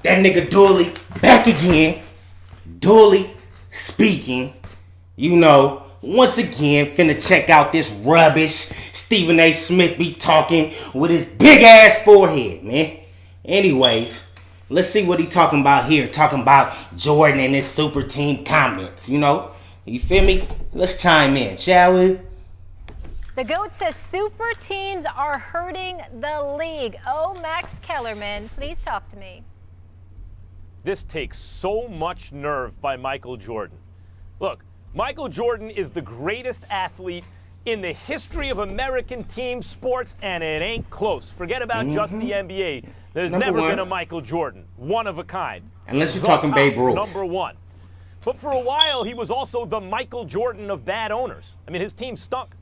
That nigga Dooley back again. Dooley speaking. You know, once again, finna check out this rubbish Stephen A. Smith be talking with his big ass forehead, man. Anyways, let's see what he talking about here. Talking about Jordan and his super team comments, you know? You feel me? Let's chime in, shall we? The GOAT says super teams are hurting the league. Oh, Max Kellerman, please talk to me. This takes so much nerve by Michael Jordan. Look, Michael Jordan is the greatest athlete in the history of American team sports, and it ain't close. Forget about just the NBA. There's never been a Michael Jordan, one of a kind. Unless you're talking Babe Ruth. Number one. But for a while, he was also the Michael Jordan of bad owners. I mean, his team stunk.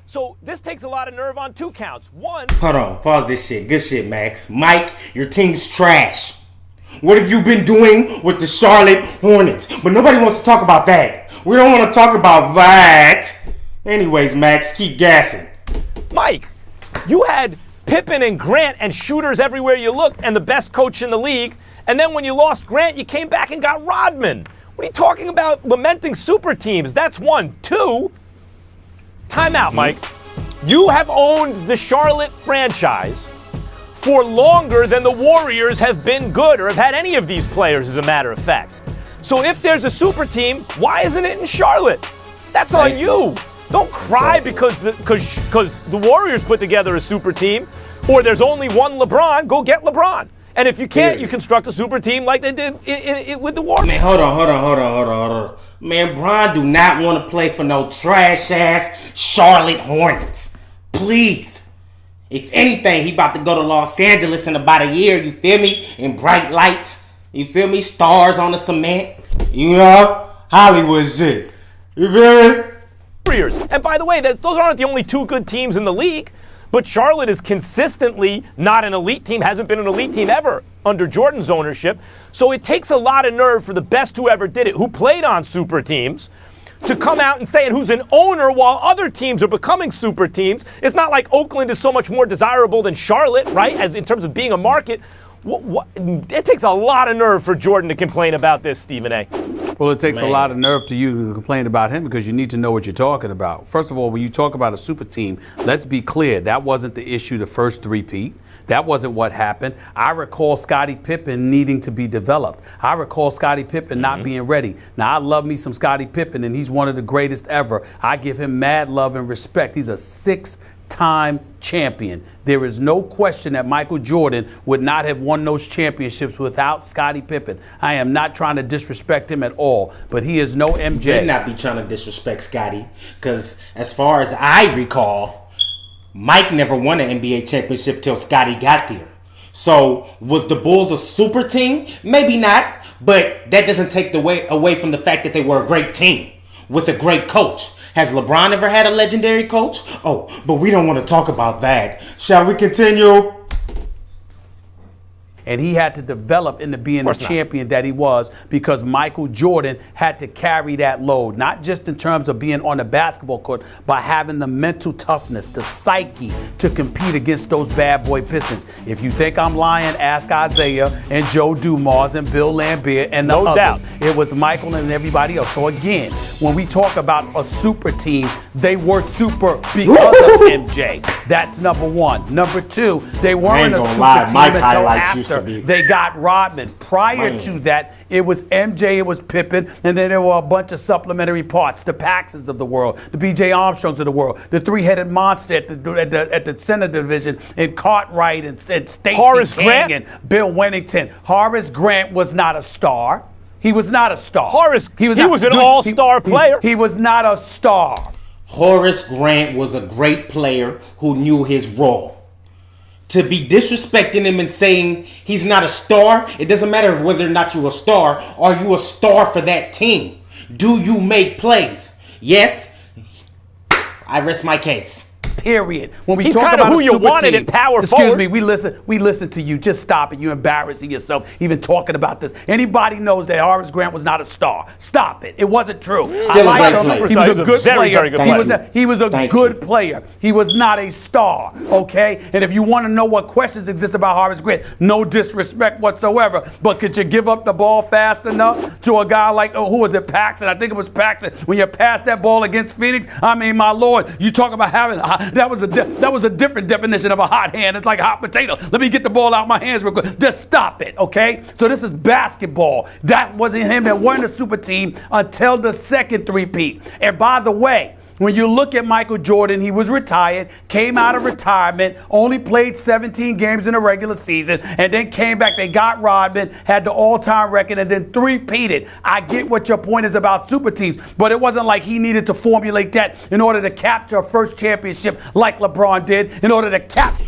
So this takes a lot of nerve on two counts. One. Hold on, pause this shit. Good shit, Max. Mike, your team's trash. What have you been doing with the Charlotte Hornets? But nobody wants to talk about that. We don't want to talk about that. Anyways, Max, keep gassing. Mike, you had Pippen and Grant and shooters everywhere you looked and the best coach in the league. And then when you lost Grant, you came back and got Rodman. What are you talking about lamenting super teams? That's one. Two, time out, Mike. You have owned the Charlotte franchise for longer than the Warriors have been good or have had any of these players, as a matter of fact. So if there's a super team, why isn't it in Charlotte? That's on you. Don't cry because the Warriors put together a super team, or there's only one LeBron. Go get LeBron. And if you can't, you construct a super team like they did with the Warriors. Man, hold on. Man, Bron do not want to play for no trash-ass Charlotte Hornets. Please. If anything, he about to go to Los Angeles in about a year, you feel me? In bright lights, you feel me? Stars on the cement, you know? Hollywood shit. You feel me? Warriors. And by the way, those aren't the only two good teams in the league, but Charlotte is consistently not an elite team, hasn't been an elite team ever under Jordan's ownership. So it takes a lot of nerve for the best who ever did it, who played on super teams, to come out and say it, who's an owner while other teams are becoming super teams. It's not like Oakland is so much more desirable than Charlotte, right, as in terms of being a market. It takes a lot of nerve for Jordan to complain about this, Stephen A. Well, it takes a lot of nerve to you to complain about him because you need to know what you're talking about. First of all, when you talk about a super team, let's be clear. That wasn't the issue the first three-peat. That wasn't what happened. I recall Scottie Pippen needing to be developed. I recall Scottie Pippen not being ready. Now, I love me some Scottie Pippen, and he's one of the greatest ever. I give him mad love and respect. He's a six-time champion. There is no question that Michael Jordan would not have won those championships without Scottie Pippen. I am not trying to disrespect him at all, but he is no MJ. You may not be trying to disrespect Scottie, because as far as I recall, Mike never won an NBA championship till Scottie got there. So, was the Bulls a super team? Maybe not, but that doesn't take away from the fact that they were a great team with a great coach. Has LeBron ever had a legendary coach? Oh, but we don't want to talk about that. Shall we continue? And he had to develop into being the champion that he was because Michael Jordan had to carry that load, not just in terms of being on the basketball court, but having the mental toughness, the psyche to compete against those bad boy Pistons. If you think I'm lying, ask Isaiah and Joe Dumars and Bill Laimbeer and the others. Doubt. It was Michael and everybody else. So again, when we talk about a super team, they were super because of MJ. That's number one. Number two, they weren't a super team until after they got Rodman. Prior to that, it was MJ, it was Pippen, and then there were a bunch of supplementary parts, the Paxsons of the world, the B.J. Armstrongs of the world, the three-headed monster at the center division, and Cartwright and Stacey King and Bill Wennington. Horace Grant was not a star. He was not a star. He was an all-star player. He was not a star. Horace Grant was a great player who knew his role. To be disrespecting him and saying he's not a star, it doesn't matter whether or not you're a star. Are you a star for that team? Do you make plays? Yes. I rest my case. Period. When we He's talk kinda about who a you super wanted team, at power excuse forward. me, we listen to you. Just stop it. You're embarrassing yourself even talking about this. Anybody knows that Horace Grant was not a star. Stop it. It wasn't true. Still a great him. player. He was a good Very, player. very good player. He was a Thank good you. player. He was not a star. Okay. And if you want to know what questions exist about Horace Grant, no disrespect whatsoever, but could you give up the ball fast enough to a guy like who was it, Paxson? I think it was Paxson. When you passed that ball against Phoenix, I mean, my Lord, you talk about having that was a different definition of a hot hand. It's like a hot potato. Let me get the ball out of my hands real quick. Just stop it, okay? So this is basketball. That wasn't him that won the super team until the second three-peat. And by the way, when you look at Michael Jordan, he was retired, came out of retirement, only played 17 games in the regular season, and then came back. They got Rodman, had the all-time record, and then three-peated. I get what your point is about super teams, but it wasn't like he needed to formulate that in order to capture a first championship like LeBron did, in order to capture.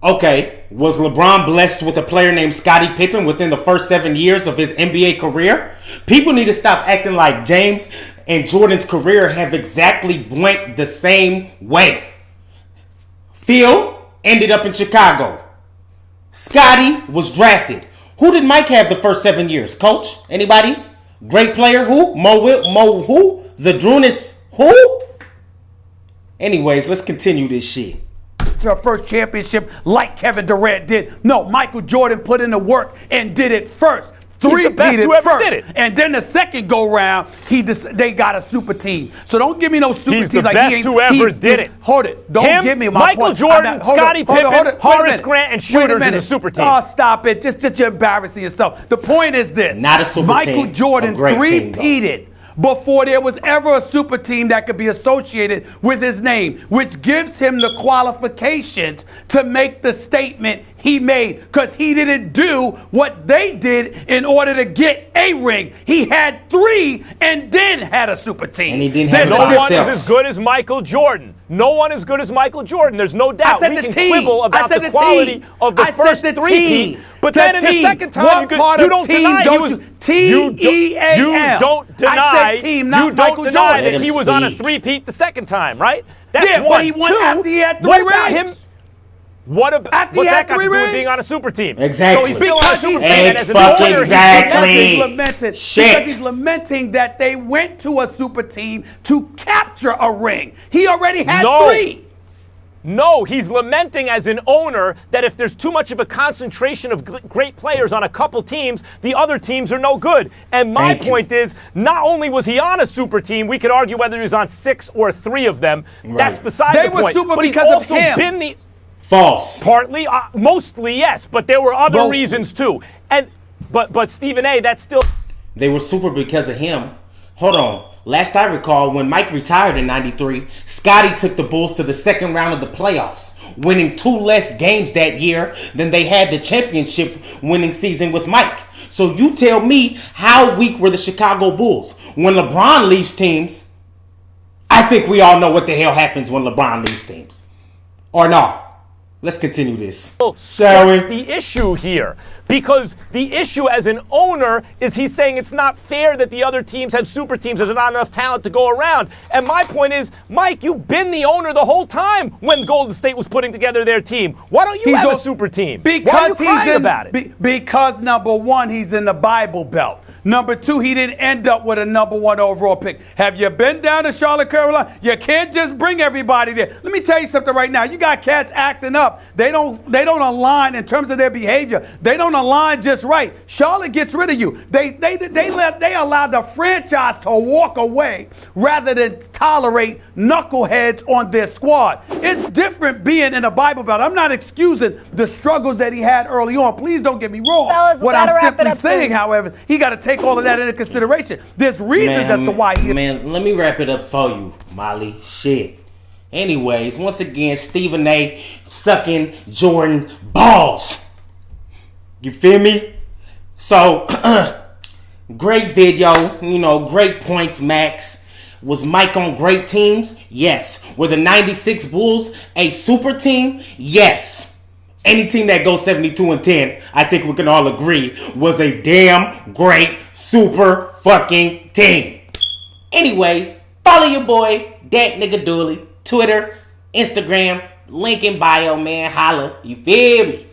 Okay, was LeBron blessed with a player named Scottie Pippen within the first 7 years of his NBA career? People need to stop acting like James and Jordan's career have exactly went the same way. Phil ended up in Chicago. Scottie was drafted. Who did Mike have the first 7 years? Coach? Anybody? Great player? Who? Mo who? Zadrunas who? Anyways, let's continue this shit. A first championship like Kevin Durant did. No, Michael Jordan put in the work and did it first. He's the best who ever did it. And then the second go round, they got a super team. So don't give me no super He's teams the like best who ever did it. Hold it. Don't Him, give me my Michael point. Jordan, Hold Scottie it, hold it, Pippen, hold it. Wait a Horace minute. Grant, and Wait shooters is minute. a super team. Oh, stop it. Just you're embarrassing yourself. The point is this. Not a super Michael team. Jordan A great team, though. three-peated before there was ever a super team that could be associated with his name, which gives him the qualifications to make the statement he made, because he didn't do what they did in order to get a ring. He had three and then had a super team. And he didn't have No it by one is himself. as good as Michael Jordan. No one is good as Michael Jordan. There's no doubt. said We the can team. quibble I about said the the quality team. of the I said first the three-peat. team. But The then in the team. second time, What part you of don't team deny he don't was. you- T-E-A-M. You don't I deny. said team, not You don't Michael deny Jordan. that Let he him was on a speak. three-peat the second time, right? That's Yeah, one. but he won Two, after he had three what about rings. him? What about After what's he that had got to three do with rings? being on a super team? Exactly. So he's still on a Because super he's team. Egg And as an fucking owner, exactly. He's lamenting, Shit. because he's lamenting that they went to a super team to capture a ring. He already had No. three. No, he's lamenting as an owner that if there's too much of a concentration of great players on a couple teams, the other teams are no good. And my Thank you. point is, not only was he on a super team, we could argue whether he was on 6 or 3 of them. Right. That's beside They the were point. super but he's because of also him. been the False. partly, mostly yes, but there were other Mostly. reasons too. And but Stephen A. That's still. They were super because of him. Hold on. Last I recall, when Mike retired in 93, Scottie took the Bulls to the second round of the playoffs, winning 2 less games that year than they had the championship winning season with Mike. So you tell me, how weak were the Chicago Bulls? When LeBron leaves teams, I think we all know what the hell happens when LeBron leaves teams. Or no. Let's continue this. Shall we? That's the issue here. Because the issue as an owner is he's saying it's not fair that the other teams have super teams. There's not enough talent to go around. And my point is, Mike, you've been the owner the whole time when Golden State was putting together their team. Why don't you have a super team? Because Why are you crying he's in, about it? Because number one, he's in the Bible Belt. Number two, he didn't end up with a number 1 overall pick. Have you been down to Charlotte, Carolina? You can't just bring everybody there. Let me tell you something right now. You got cats acting up. They don't align in terms of their behavior. They don't align just right. Charlotte gets rid of you. They allowed the franchise to walk away rather than tolerate knuckleheads on their squad. It's different being in a Bible Belt. I'm not excusing the struggles that he had early on. Please don't get me wrong. Fellas, we what gotta I'm wrap it simply up saying, soon. however, he got to take all of that into consideration. There's reasons as to why he. Man, let me wrap it up for you, Molly. Shit. Anyways, once again, Stephen A. sucking Jordan balls. You feel me? So, great video. Great points, Max. Was Mike on great teams? Yes. Were the 96 Bulls a super team? Yes. Any team that goes 72-10, I think we can all agree, was a damn great super fucking team. Anyways, follow your boy, that nigga Dooley, Twitter, Instagram, link in bio, man. Holla. You feel me?